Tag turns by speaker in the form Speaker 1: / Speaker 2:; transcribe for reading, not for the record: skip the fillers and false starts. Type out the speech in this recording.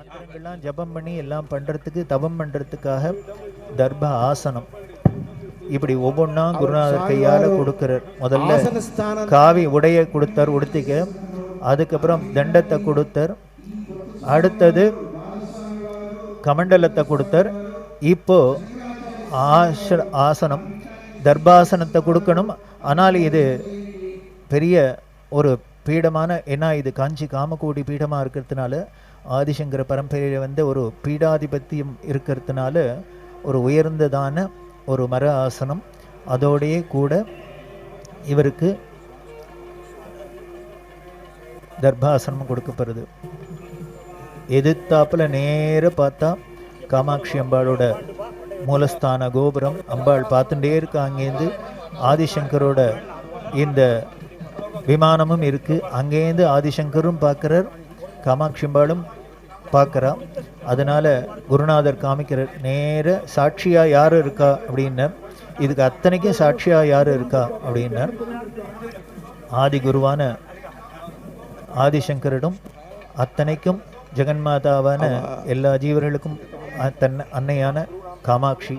Speaker 1: மந்திரங்கள்லாம் ஜபம் பண்ணி எல்லாம் பண்ணுறதுக்கு தவம் பண்ணுறதுக்காக தர்ப ஆசனம் இப்படி ஒவ்வொன்றா குருநாதர் கையால் கொடுக்குறார். முதல்ல காவி உடைய கொடுத்தார் உடுத்திக்க, அதுக்கப்புறம் தண்டத்தை கொடுத்தார், அடுத்தது கமண்டலத்தை கொடுத்தார். இப்போ ஆசனம் தர்பாசனத்தை கொடுக்கணும். ஆனால் இது பெரிய ஒரு பீடமான, ஏன்னா இது காஞ்சி காமகோடி பீடமாக இருக்கிறதுனால ஆதிசங்கர பரம்பரையில் ஒரு பீடாதிபத்தியம் இருக்கிறதுனால ஒரு உயர்ந்ததான ஒரு மர ஆசனம், அதோடையே கூட இவருக்கு தர்பாசனம் கொடுக்கப்படுது. எதிர்த்தாப்புல நேர பார்த்தா காமாட்சி அம்பாளோட மூலஸ்தான கோபுரம், அம்பாள் பார்த்துட்டே இருக்கா. அங்கேருந்து ஆதிசங்கரோட இந்த விமானமும் இருக்கு. அங்கேருந்து ஆதிசங்கரும் பார்க்குறார், காமாட்சி அம்பாளும் பார்க்குறா. அதனால குருநாதர் காமிக்கிறார், நேர சாட்சியா யார் இருக்கா அப்படின்னார். இதுக்கு அத்தனைக்கும் சாட்சியா யார் இருக்கா அப்படின்னார். ஆதி குருவான ஆதிசங்கரிடம் அத்தனைக்கும் ஜெகன்மாதாவான எல்லா ஜீவர்களுக்கும் அன்னையான காமாட்சி